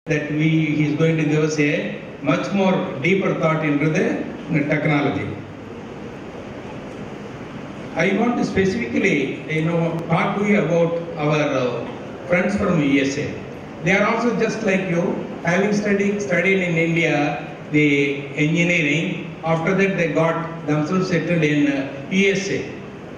that he is going to give us a much more deeper thought into the technology. I want to specifically, talk to you about our friends from USA. They are also just like you, having studied in India the engineering. After that, they got themselves settled in USA.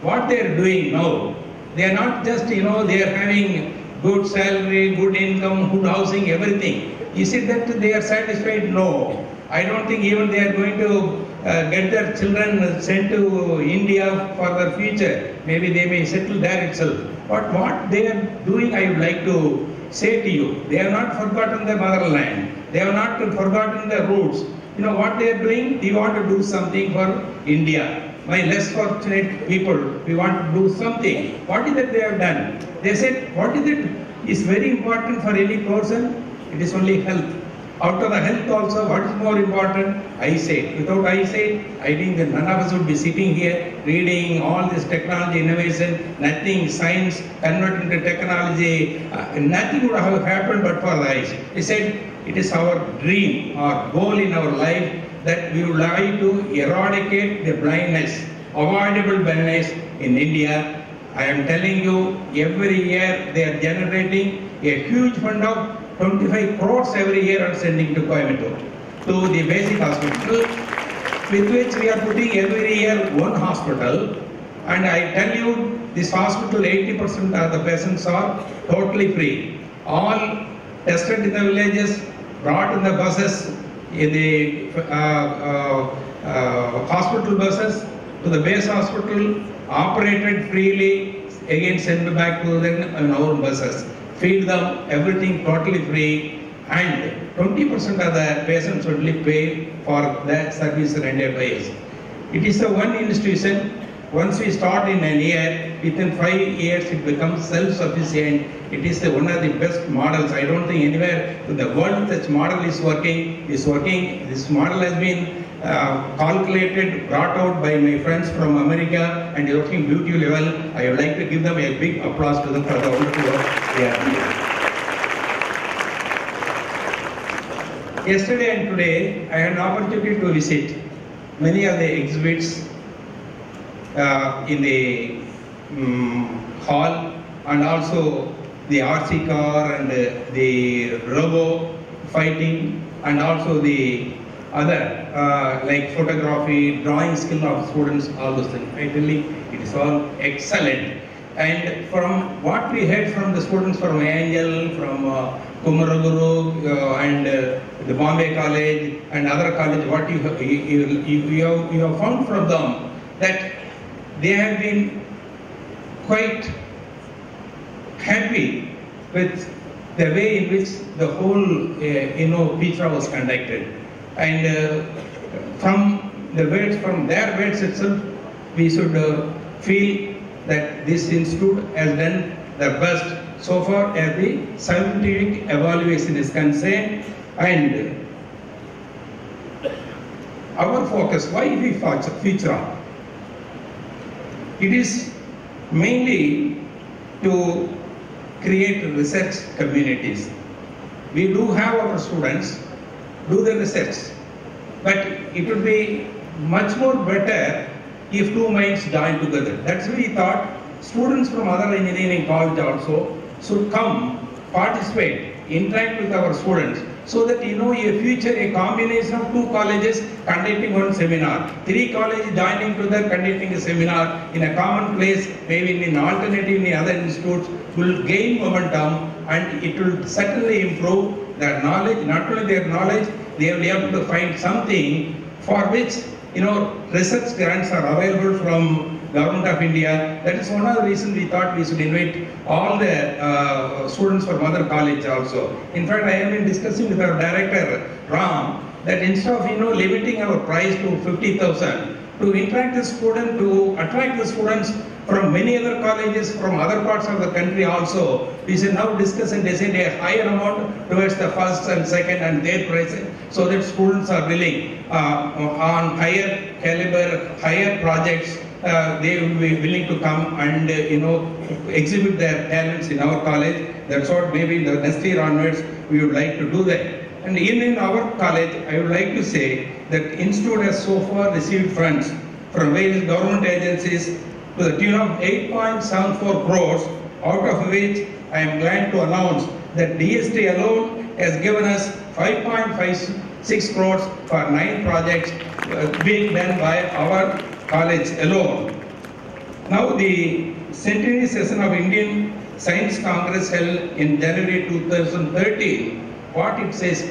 What they are doing now, they are not just, they are having good salary, good income, good housing, everything. Is it that they are satisfied? No. I don't think even they are going to get their children sent to India for their future. Maybe they may settle there itself. But what they are doing, I would like to say to you, they have not forgotten their motherland. They have not forgotten their roots. You know what they are doing? They want to do something for India. My less fortunate people, we want to do something. What is it they have done? They said, what is it is very important for any person? It is only health. Out of the health also, what is more important? Eyesight. Without eyesight, I think that none of us would be sitting here reading all this technology innovation, nothing, science, convert into technology, nothing would have happened but for the eyes. He said, it is our dream, our goal in our life that we would like to eradicate the blindness, avoidable blindness in India. I am telling you, every year they are generating a huge fund of 25 crores every year and sending to Coimbatore, to the basic hospital, with which we are putting every year one hospital. And I tell you, this hospital, 80% of the patients are totally free. All tested in the villages, brought in the buses, in the hospital buses, to the base hospital, operated freely, again sent back to them in our buses. Feed them, everything totally free, and 20% of the patients only pay for that service rendered by us. It is the one institution, once we start in an year, within 5 years it becomes self-sufficient. It is one of the best models. I don't think anywhere in the world such model is working. This model has been calculated, brought out by my friends from America, and is working beautifully well. I would like to give them a big applause to them for the wonderful work they are doing. Yesterday and today, I had an opportunity to visit many of the exhibits in the hall, and also the RC car and the robo fighting, and also the other like photography, drawing skill of students, all those things. I tell you, it is all excellent. And from what we heard from the students from Angel, from Kumaraguru and the Bombay College and other college, what you have found from them, that they have been quite happy with the way in which the whole Futura was conducted. And from their words itself, we should feel that this institute has done the best so far as the scientific evaluation is concerned. And our focus, why we Futura? It is mainly to create research communities. We do have our students do the research, but it would be much more better if two minds join together. That's why we thought students from other engineering college also should come, participate, interact with our students, so that a future, a combination of two colleges conducting one seminar, three colleges joining together conducting a seminar in a common place, maybe in an alternative in the other institutes, will gain momentum, and it will certainly improve their knowledge. Not only their knowledge, they will be able to find something for which research grants are available from Government of India. That is one of the reasons we thought we should invite all the students from other colleges also. In fact, I have been discussing with our director, Ram, that instead of limiting our price to 50,000, to attract the students from many other colleges from other parts of the country also, we should now discuss and decide a higher amount towards the first and second and third prize, so that students are willing on higher caliber, higher projects. They will be willing to come and exhibit their talents in our college. That's what maybe the next year onwards we would like to do that. And in our college, I would like to say that Institute has so far received funds from various government agencies to the tune of 8.74 crores, out of which I am glad to announce that DST alone has given us 5.56 crores for 9 projects being done by our college alone. Now the centenary session of Indian Science Congress held in January 2013, what it says?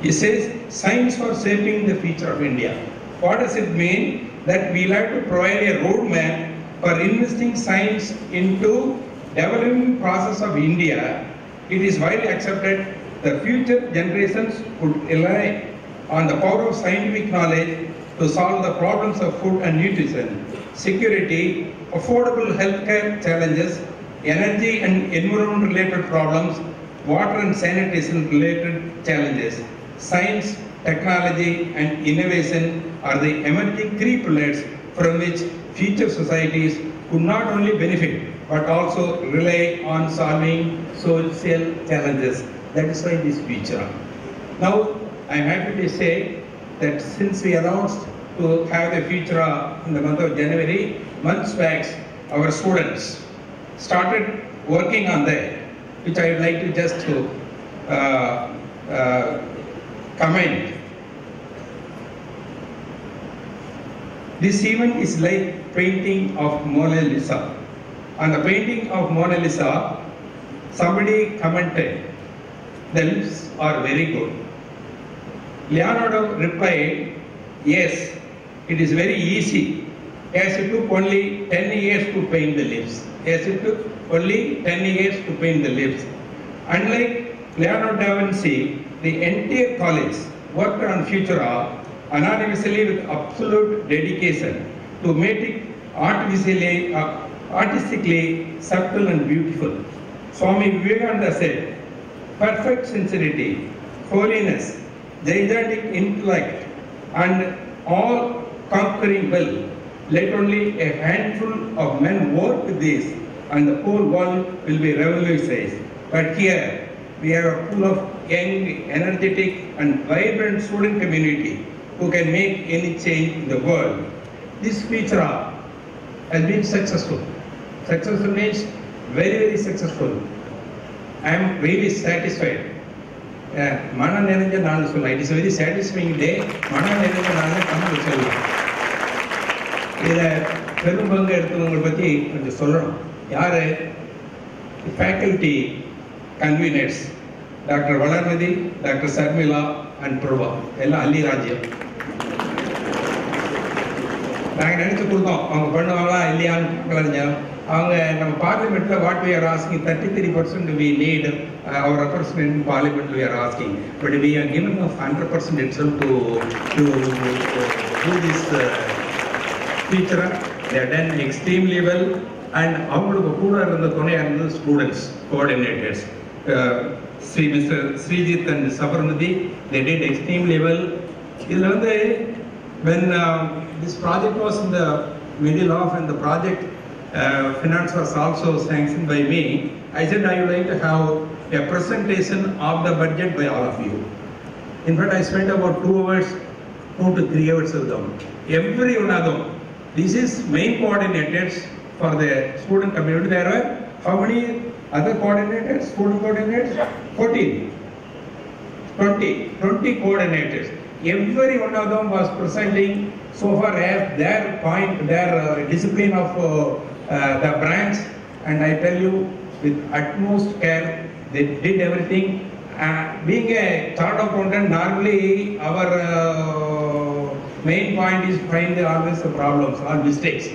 It says, science for shaping the future of India. What does it mean? That we have to provide a roadmap for investing science into developing process of India. It is widely accepted that future generations could rely on the power of scientific knowledge to solve the problems of food and nutrition, security, affordable healthcare challenges, energy and environment related problems, water and sanitation related challenges. Science, technology and innovation are the emerging 3 pillars from which future societies could not only benefit but also rely on solving social challenges. That is why this future. Now, I am happy to say that since we announced to have a Futura in the month of January, months back, our students started working on that, which I would like to just comment. This event is like painting of Mona Lisa. On the painting of Mona Lisa, somebody commented, the lips are very good. Leonardo replied, yes, it is very easy, as it took only 10 years to paint the lips. As it took only 10 years to paint the lips. Unlike Leonardo da Vinci, the entire college worked on Futura anonymously with absolute dedication to make it artistically subtle and beautiful. Swami Vivekananda said, perfect sincerity, holiness, gigantic intellect, and all-conquering will. Let only a handful of men work with this, and the whole world will be revolutionized. But here, we have a full of young, energetic, and vibrant student community who can make any change in the world. This Futura has been successful. Successful means very, very successful. I am really satisfied. It is a very satisfying day. Faculty conveners, Dr. Valarmadi, Dr. Sarmila, and Prabha. Ella Ali Rajya. Parliament, what we are asking, 33% we need our representative in Parliament we are asking, but we are given 100% itself to do this feature. They are done extremely well, and the students, coordinators, Mr. Srijit and Sabarmati, they did extremely well. When this project was in the middle of, and the project finance was also sanctioned by me, I said I would like to have a presentation of the budget by all of you. In fact, I spent about 2 hours, 2 to 3 hours with them. Every one of them. This is main coordinators for the student community. There were how many other coordinators, student coordinators? 14. 20 coordinators. Every one of them was presenting so far as their point, their discipline of the branch, and I tell you, with utmost care, they did everything. Being a chartered accountant, normally our main point is to find always the problems or mistakes.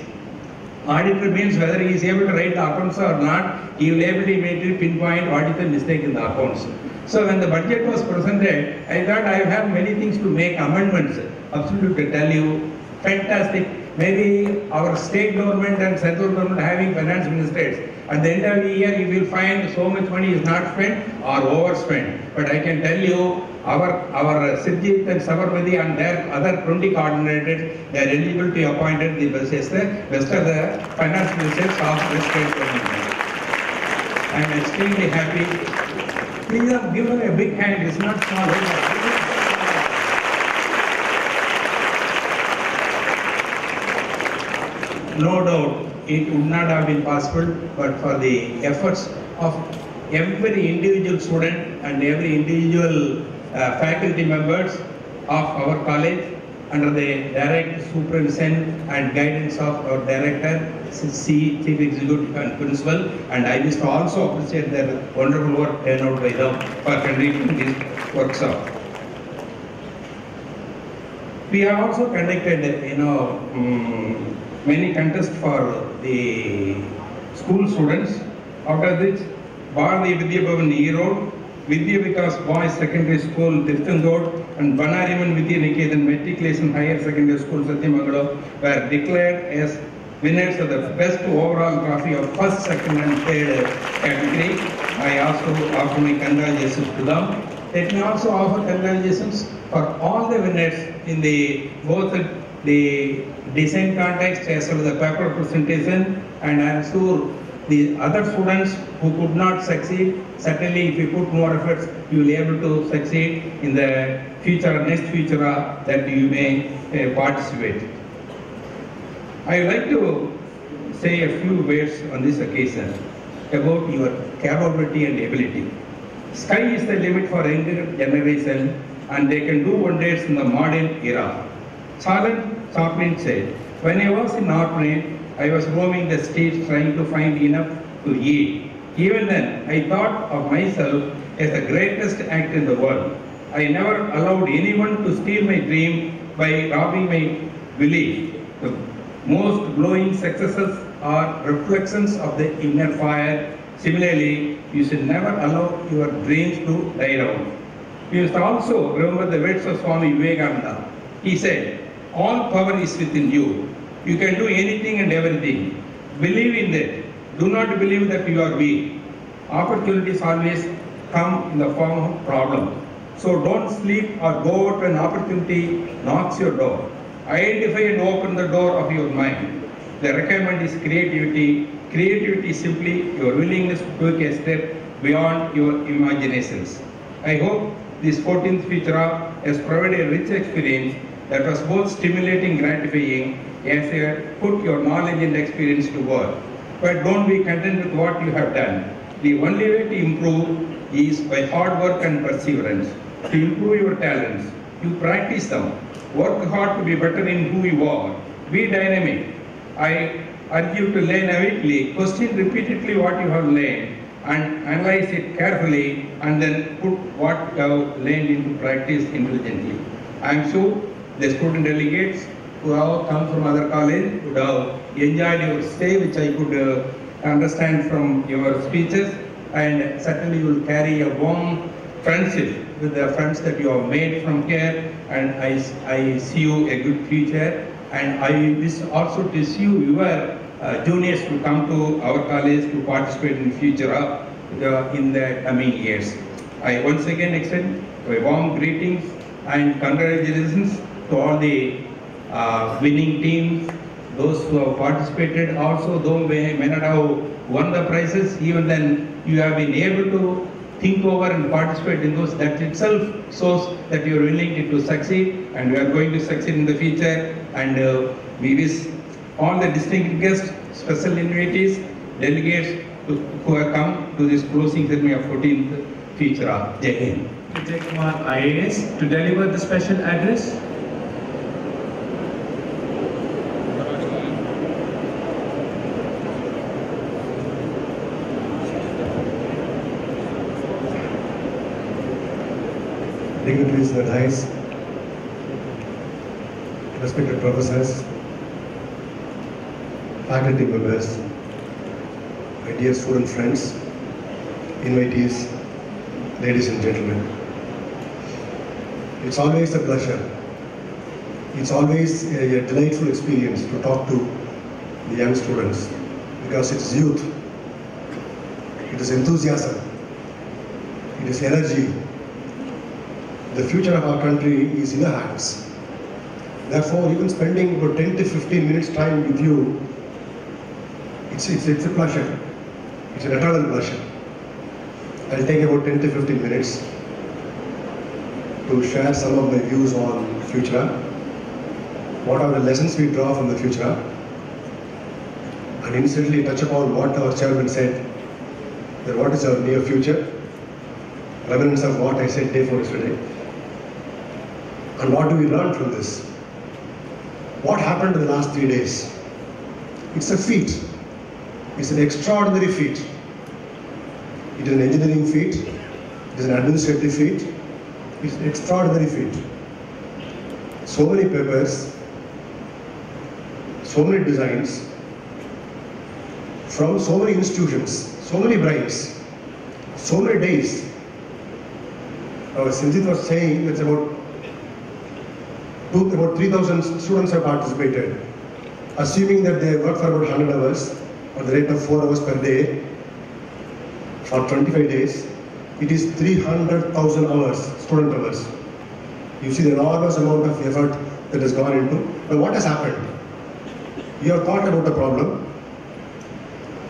Auditor means whether he is able to write the accounts or not, he will able to immediately pinpoint what is the mistake in the accounts. So when the budget was presented, I thought I have many things to make amendments. Absolutely tell you, fantastic. Maybe our state government and central government having finance ministers. At the end of the year, you will find so much money is not spent or overspent. But I can tell you, our Srijit and Sabarmati and their other 20 coordinators, they are eligible to be appointed the best of the finance ministers of the state government. I am extremely happy Please give them a big hand. It's not small. No doubt, it would not have been possible, but for the efforts of every individual student and every individual faculty members of our college, under the direct supervision and guidance of our director, Chief Executive and Principal, and I wish to also appreciate their wonderful work done out by them for conducting this workshop. We have also conducted, many contests for the school students, after which Bharati Vidya Bhavan Erode, Vidya Vikas Boys Secondary School Tirthandod, and Banariman Vidya Niketan Matriculation Higher Secondary School Satyamangala were declared as winners of the best overall trophy of first, second and third category. I also offer my congratulations to them. Let me also offer congratulations for all the winners in both the design contest as well as the paper presentation, and I am sure the other students who could not succeed, certainly if you put more efforts, you will be able to succeed in the next Futura that you may participate. I would like to say a few words on this occasion about your capability and ability. Sky is the limit for younger generation, and they can do wonders in the modern era. Charles Chaplin said, "When I was in orphanage, I was roaming the streets trying to find enough to eat. Even then, I thought of myself as the greatest act in the world. I never allowed anyone to steal my dream by robbing my belief. The most glowing successes are reflections of the inner fire. Similarly, you should never allow your dreams to die down." You must also remember the words of Swami Vivekananda. He said, "All power is within you. You can do anything and everything. Believe in that. Do not believe that you are weak. Opportunities always come in the form of problems. So don't sleep or go out when opportunity knocks your door. Identify and open the door of your mind. The requirement is creativity. Creativity is simply your willingness to take a step beyond your imaginations." I hope this 14th Futura has provided a rich experience that was both stimulating and gratifying as you put your knowledge and experience to work. But don't be content with what you have done. The only way to improve is by hard work and perseverance. To improve your talents, you practice them. Work hard to be better in who you are. Be dynamic. I urge you to learn avidly, question repeatedly what you have learned, and analyze it carefully, and then put what you have learned into practice intelligently. I am sure the student delegates who have come from other colleges would have enjoyed your stay, which I could understand from your speeches, and certainly you will carry a warm friendship with the friends that you have made from here, and I see you a good future, and I wish also to see your juniors to come to our college to participate in Futura in the coming years. I once again extend my warm greetings and congratulations to all the winning teams, those who have participated, also though may not have won the prizes, even then you have been able to think over and participate in those. That itself shows that you are willing to succeed, and we are going to succeed in the future, and we wish all the distinguished guests, special invitees, delegates who have come to this closing ceremony of 14th Futura. Jai Hind. Vijay Kumar IAS to deliver the special address. Dignitaries in the dais, respected professors, faculty members, my dear student friends, invitees, ladies and gentlemen. It's always a pleasure. It's always a delightful experience to talk to the young students, because it's youth, it is enthusiasm, it is energy. The future of our country is in our hands. Therefore, even spending about 10 to 15 minutes time with you, it's a pleasure. It's an eternal pleasure. I'll take about 10 to 15 minutes to share some of my views on Futura. What are the lessons we draw from the Futura? And instantly touch upon what our chairman said, that what is our near future, remnants of what I said day before yesterday. And what do we learn from this? What happened in the last 3 days? It's a feat. It's an extraordinary feat. It is an engineering feat. It is an administrative feat. It's an extraordinary feat. So many papers, so many designs, from so many institutions, so many brains, so many days. Sinjit was saying that about 3,000 students have participated. Assuming that they work for about 100 hours, at the rate of 4 hours per day, for 25 days, it is 300,000 hours, student hours. You see the enormous amount of effort that has gone into. Now what has happened? You have thought about the problem,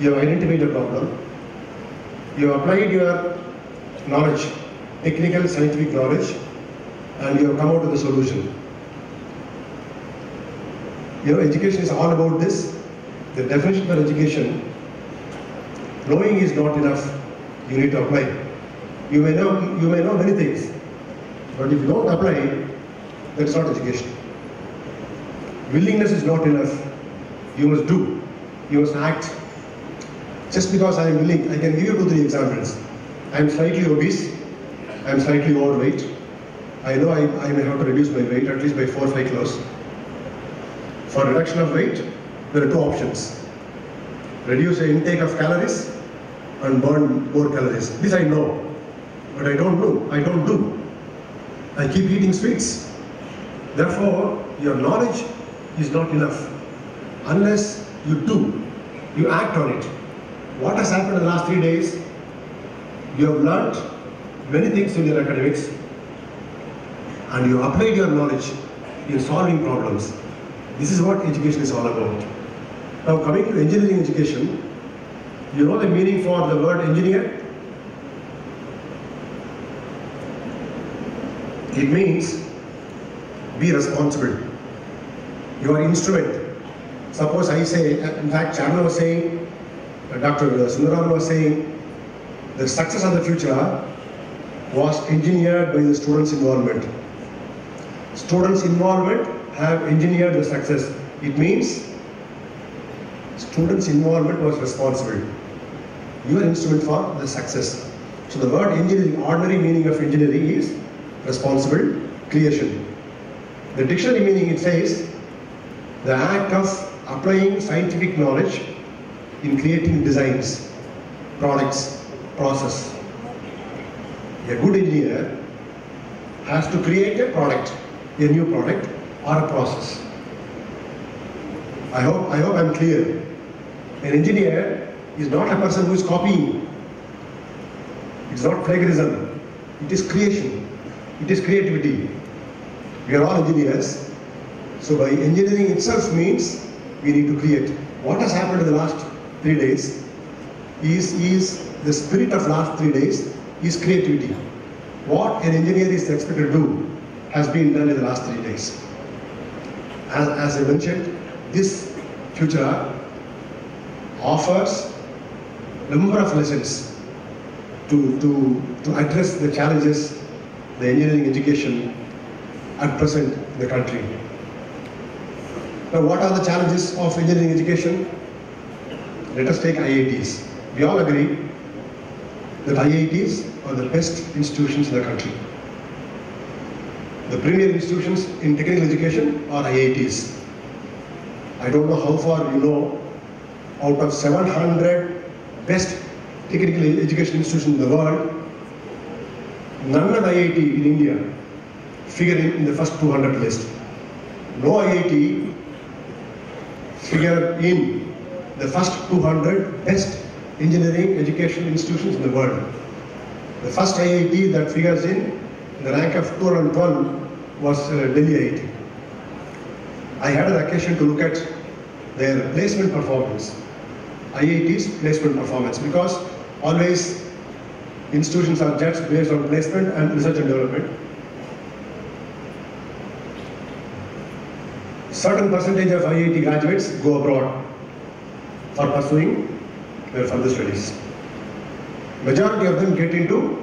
you have identified the problem, you have applied your knowledge, technical, scientific knowledge, and you have come out with a solution. You know, education is all about this. The definition for education, knowing is not enough. You need to apply. You may know many things, but if you don't apply, that is not education. Willingness is not enough. You must do. You must act. Just because I am willing, I can give you 2-3 examples. I am slightly obese. I am slightly overweight. I know I may have to reduce my weight at least by 4 or 5 kilos. For reduction of weight, there are 2 options. Reduce the intake of calories and burn more calories. This I know, but I don't know. I don't do. I keep eating sweets. Therefore, your knowledge is not enough unless you do, you act on it. What has happened in the last 3 days? You have learnt many things in your academics and you applied your knowledge in solving problems. This is what education is all about. Now coming to engineering education, you know the meaning for the word engineer? It means be responsible. Your instrument. Suppose I say, in fact Chandler was saying, Dr. Sundaram was saying, the success of the Futura was engineered by the students' involvement. Students' involvement have engineered the success. It means students' involvement was responsible. Your instrument for the success. So the word engineering, ordinary meaning of engineering is responsible creation. The dictionary meaning, it says, the act of applying scientific knowledge in creating designs, products, process. A good engineer has to create a product, a new product or a process. I hope I'm clear. An engineer is not a person who is copying. It's not plagiarism. It is creation. It is creativity. We are all engineers. So by engineering itself means we need to create. What has happened in the last 3 days is the spirit of last 3 days is creativity. What an engineer is expected to do has been done in the last 3 days. As I mentioned, this Futura offers a number of lessons to address the challenges the engineering education at present in the country. Now, what are the challenges of engineering education? Let us take IITs. We all agree that IITs are the best institutions in the country. The premier institutions in technical education are IITs. I don't know how far you know, out of 700 best technical education institutions in the world, none of IIT in India figure in the first 200 list. No IIT figure in the first 200 best engineering education institutions in the world. The first IIT that figures in the rank of 212 was Delhi IIT. I had an occasion to look at their placement performance, IIT's placement performance, because always institutions are judged based on placement and research and development. Certain percentage of IIT graduates go abroad for pursuing their further studies. Majority of them get into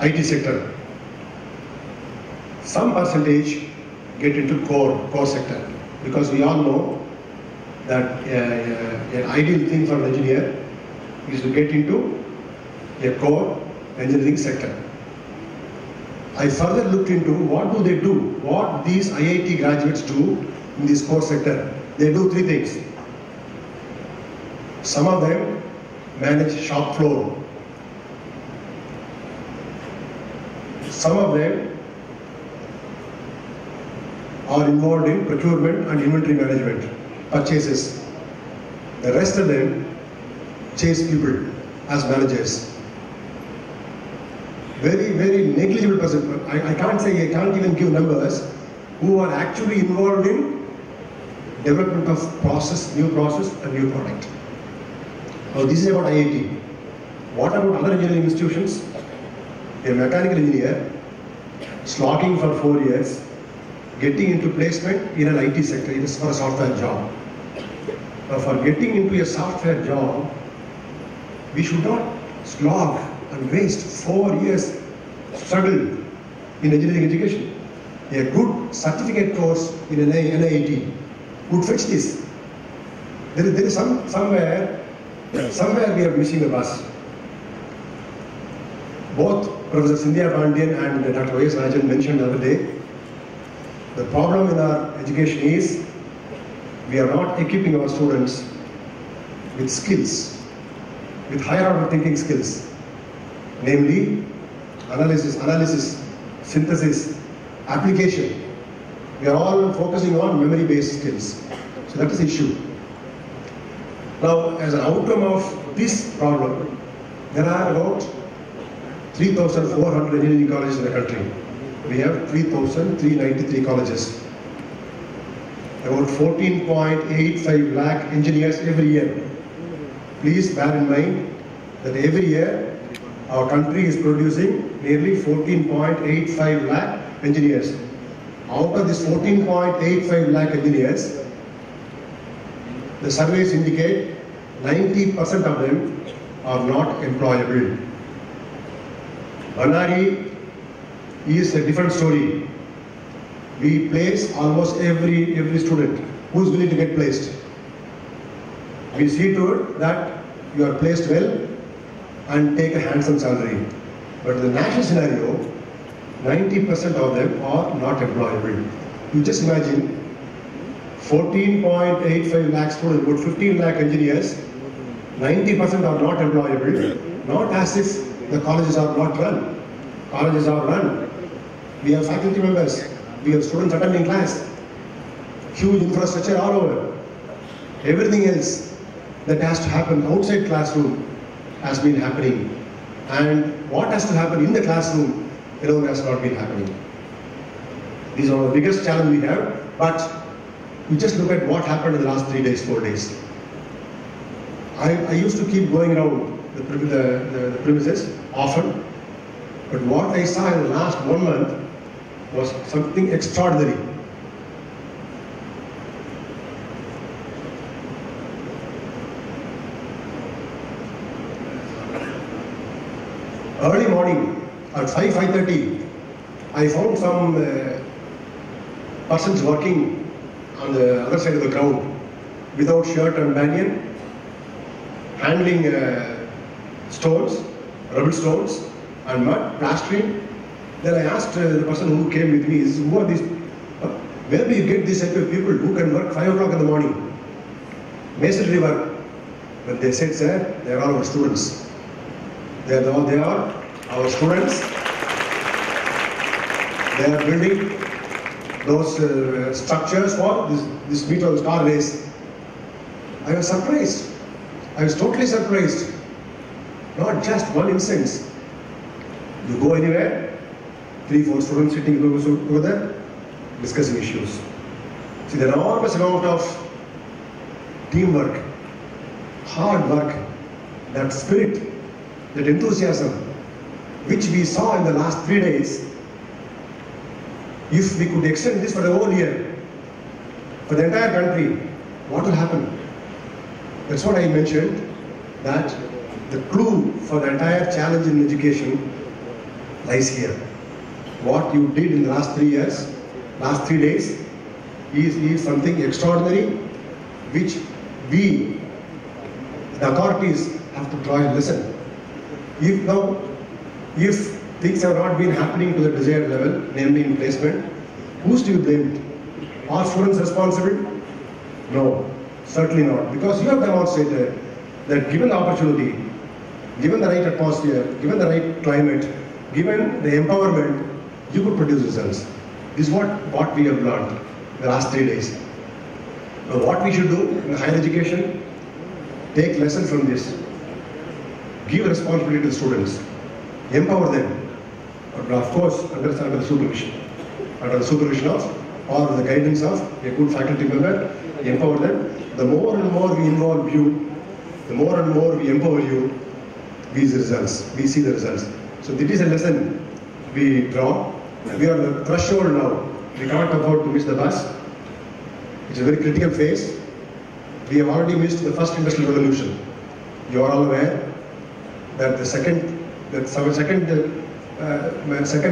IT sector. Some percentage get into core sector, because we all know that an ideal thing for an engineer is to get into a core engineering sector. I further looked into what do they do, what these IIT graduates do in this core sector. They do three things. Some of them manage shop floor. Some of them are involved in procurement and inventory management, purchases. The rest of them chase people as managers. Very, very negligible percent. I can't even give numbers who are actually involved in development of process, new process and new product. Now this is about IIT. What about other engineering institutions? A mechanical engineer slogging for 4 years, getting into placement in an IT sector, it is for a software job. Now for getting into a software job, we should not slog and waste 4 years struggle in engineering education. A good certificate course in an NIT would fetch this. There is somewhere we are missing the bus. Both Professor Sindhya Pandian and Dr. Y.S. Rajan mentioned the other day, the problem in our education is we are not equipping our students with skills, with higher order thinking skills, namely analysis, synthesis, application. We are all focusing on memory-based skills. So that is the issue. Now, as an outcome of this problem, there are about 3,400 engineering colleges in the country. We have 3,393 colleges. About 14.85 lakh engineers every year. Please bear in mind that every year our country is producing nearly 14.85 lakh engineers. Out of this 14.85 lakh engineers, the surveys indicate 90% of them are not employable. Bannari is a different story. We place almost every student who is willing to get placed. We see to it that you are placed well and take a handsome salary. But in the national scenario, 90% of them are not employable. You just imagine 14.85 lakh students, about 15 lakh engineers, 90% are not employable, not as if the colleges are not run. Colleges are run. We have faculty members, we have students attending class, huge infrastructure all over. Everything else that has to happen outside classroom has been happening. And what has to happen in the classroom alone has not been happening. These are the biggest challenge we have, but you just look at what happened in the last 3 days, 4 days. I used to keep going around the premises often, but what I saw in the last 1 month was something extraordinary. Early morning at 5:30, I found some persons working on the other side of the ground without shirt and banyan, handling stones, rubble stones and mud, plastering. Then I asked the person who came with me, who are these? Where do you get this type of people who can work 5 o'clock in the morning? Masonry work. But they said, sir, they are all our students. They are our students. They are building those structures for this meteor star race. I was surprised. I was totally surprised. Not just one instance. You go anywhere, 3-4 students sitting over there, discussing issues. See, the enormous amount of teamwork, hard work, that spirit that enthusiasm which we saw in the last 3 days, if we could extend this for the whole year, for the entire country, what will happen? That's what I mentioned, that the clue for the entire challenge in education lies here. What you did in the last 3 years, last 3 days, is something extraordinary, which we, the authorities, have to draw a lesson. If things have not been happening to the desired level, namely in placement, who's to be blamed? Are students responsible? No, certainly not. Because you have demonstrated that given the opportunity, given the right atmosphere, given the right climate, given the empowerment, you could produce results. This is what we have learned in the last 3 days. Now what we should do in higher education, take lessons from this. Give responsibility to the students. Empower them. But of course, under the supervision. Under the supervision of, or the guidance of a good faculty member, empower them. The more and more we involve you, the more and more we empower you, we see the results. So this is a lesson we draw. We are on the threshold now. We can't afford to miss the bus. It's a very critical phase. We have already missed the first industrial revolution. You are all aware that the second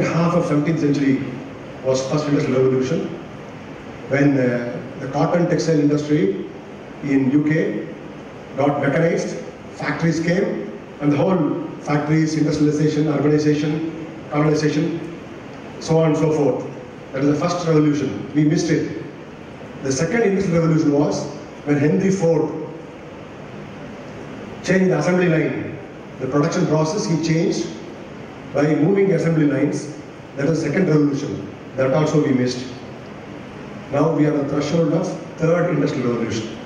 half of 17th century was first industrial revolution, when the cotton textile industry in UK got mechanized, factories came, and the whole factories, industrialization, urbanization, colonization, so on and so forth. That is the first revolution. We missed it. The second industrial revolution was when Henry Ford changed the assembly line. The production process he changed by moving assembly lines. That was the second revolution. That also we missed. Now we are on the threshold of third industrial revolution.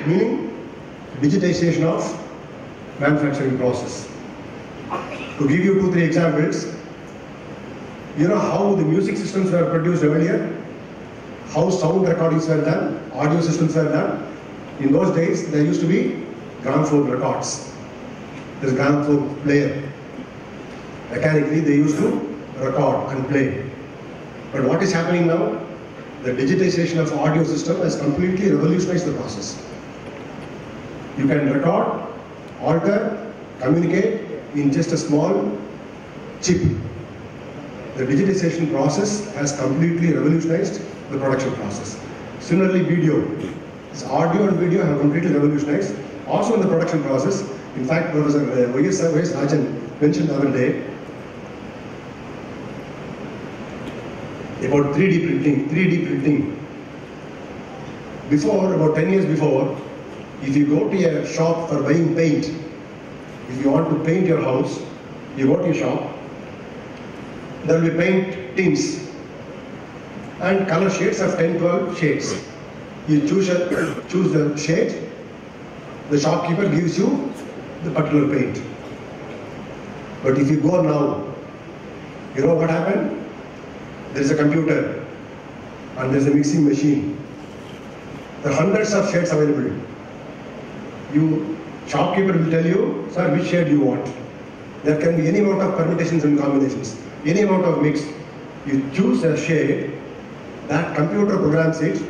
Meaning digitization of manufacturing process. To give you 2-3 examples, you know how the music systems were produced earlier, how sound recordings were done, audio systems were done. In those days, there used to be gramophone records. There's a gramophone player. Mechanically, they used to record and play. But what is happening now? The digitization of audio system has completely revolutionized the process. You can record, alter, communicate in just a small chip. The digitization process has completely revolutionized the production process. Similarly, video. This audio and video have completely revolutionized. Also in the production process, in fact, Professor Y.S. Rajan mentioned the other day about 3D printing. 3D printing. Before, about 10 years before, if you go to a shop for buying paint, if you want to paint your house, you go to a shop, there will be paint tins and color shades of 10-12 shades. You choose the shade, the shopkeeper gives you the particular paint. But if you go now, you know what happened? There is a computer and there is a mixing machine. There are hundreds of shades available. Shopkeeper will tell you, sir, which shade you want. There can be any amount of permutations and combinations, any amount of mix. You choose a shade, that computer programs it,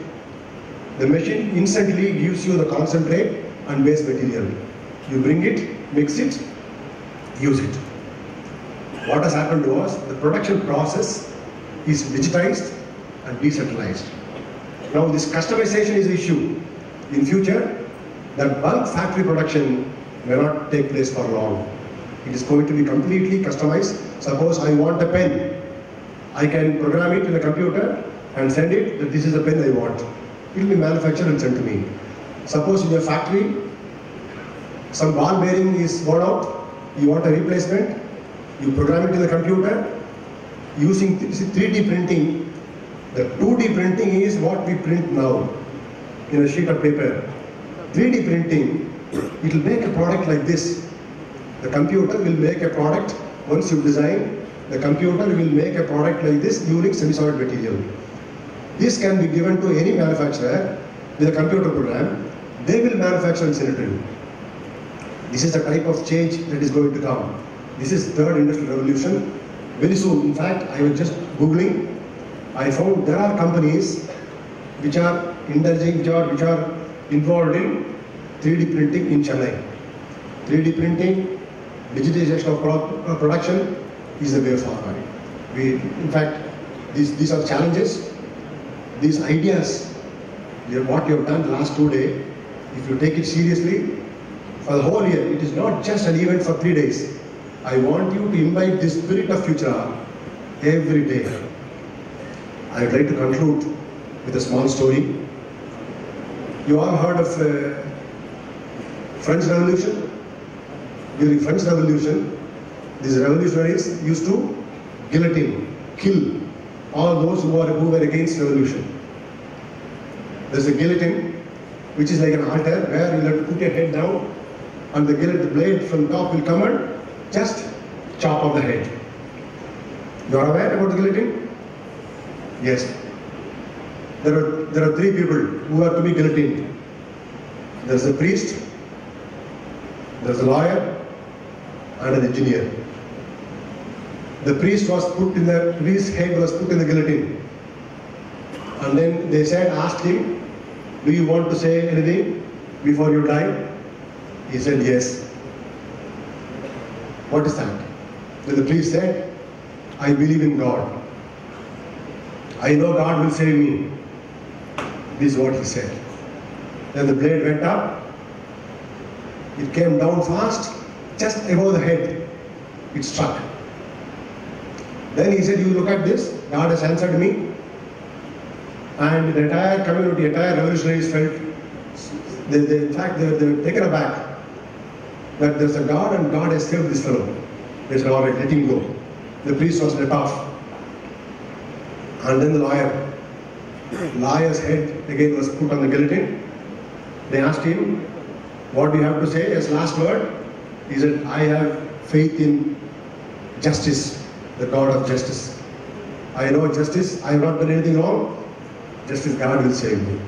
the machine instantly gives you the concentrate and base material. You bring it, mix it, use it. What has happened to us? The production process is digitized and decentralized. Now this customization is the issue. In future, that bulk factory production may not take place for long. It is going to be completely customized. Suppose I want a pen. I can program it in a computer and send it that this is the pen I want. It will be manufactured and sent to me. Suppose in your factory, some ball bearing is worn out, you want a replacement, you program it in the computer, using 3D printing. The 2D printing is what we print now in a sheet of paper. 3D printing, it will make a product like this. The computer will make a product, once you design, the computer will make a product like this using semi-solid material. This can be given to any manufacturer with a computer program. They will manufacture and send it to you. This is the type of change that is going to come. This is third industrial revolution. Very soon, in fact, I was just Googling. I found there are companies which are indulging, which are involved in 3D printing in Chennai. 3D printing, digitization of production is the way forward. In fact, these are challenges. These ideas, what you have done the last 2 days, if you take it seriously, for the whole year, it is not just an event for 3 days. I want you to imbibe the spirit of Futura every day. I would like to conclude with a small story. You all heard of French Revolution? During French Revolution, these revolutionaries used to guillotine, kill all those who were against revolution. There's a guillotine, which is like an altar where you have to put your head down, and the blade from top will come and just chop off the head. You are aware about the guillotine? Yes. There are 3 people who are to be guillotined. There's a priest, there's a lawyer, and an engineer. The priest's head was put in the guillotine. And then they asked him, do you want to say anything before you die? He said, yes. What is that? Then the priest said, I believe in God. I know God will save me. This is what he said. Then the blade went up. It came down fast, just above the head. It struck. Then he said, you look at this, God has answered me. And the entire community, entire revolutionaries felt, in fact, they were taken aback that there's a God and God has saved this fellow. They said, all right, let him go. The priest was let off. And then the lawyer's head again was put on the guillotine. They asked him, what do you have to say as last word? He said, I have faith in justice, the God of justice. I know justice, I have not done anything wrong. Justice, God will save me.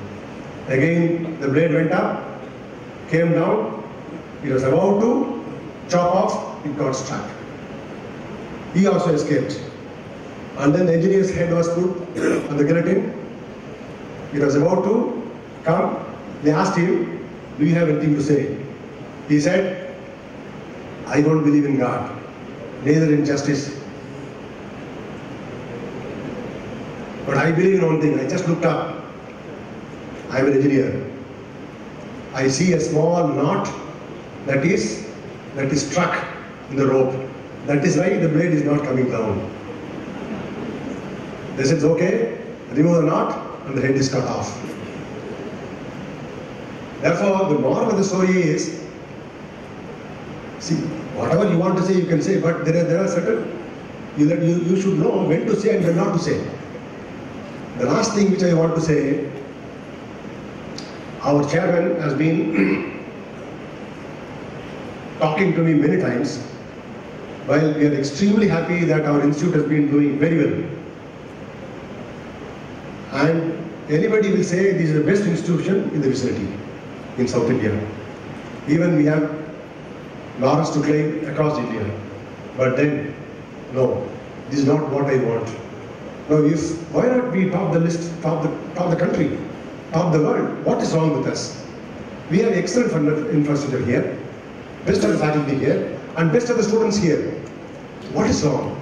Again, the blade went up, came down. He was about to chop off, it got struck. He also escaped. And then the engineer's head was put on the guillotine. It was about to come. They asked him, do you have anything to say? He said, I don't believe in God, neither in justice. But I believe in one thing. I just looked up. I'm an engineer. I see a small knot that is struck in the rope. That is why the blade is not coming down. They said, okay, remove the knot and the head is cut off. Therefore, the moral of the story is, see, whatever you want to say, you can say, but there are certain, you should know when to say and when not to say. The last thing which I want to say, our chairman has been talking to me many times. While we are extremely happy that our institute has been doing very well. And anybody will say this is the best institution in the vicinity, in South India. Even we have laurels to claim across India. But then, no, this is not what I want. Now, why not we top the list, top the country, top the world? What is wrong with us? We have excellent infrastructure here, best of the faculty here, and best of the students here. What is wrong?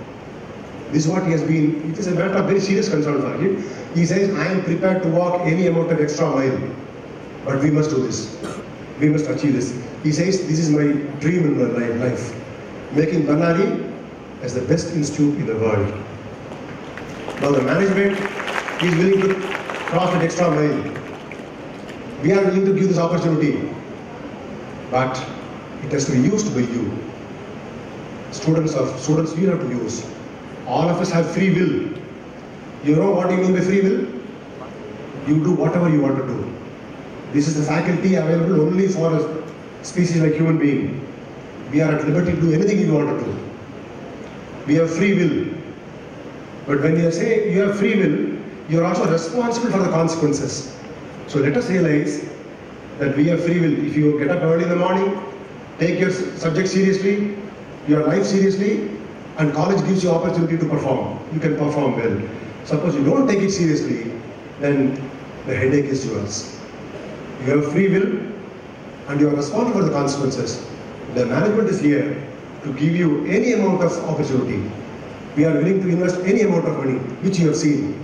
This is what he has been, it is a matter of very serious concern for him. He says, I am prepared to walk any amount of extra mile, but we must do this. We must achieve this. He says, this is my dream in my life, making Bannari as the best institute in the world. Now the management is willing to cross that extra mile. We are willing to give this opportunity, but it has to be used by you. Students, we have to use. All of us have free will. You know what you mean by free will? You do whatever you want to do. This is the faculty available only for a species like human being. We are at liberty to do anything we want to do. We have free will. But when you say you have free will, you are also responsible for the consequences. So let us realize that we have free will. If you get up early in the morning, take your subject seriously, your life seriously, and college gives you opportunity to perform. You can perform well. Suppose you don't take it seriously, then the headache is yours. You have free will and you are responsible for the consequences. The management is here to give you any amount of opportunity. We are willing to invest any amount of money, which you have seen.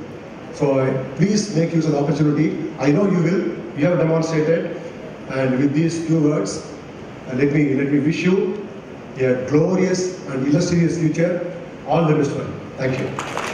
So please make use of the opportunity. I know you will. You have demonstrated. And with these few words, let me wish you a glorious and illustrious future. All the best. Thank you.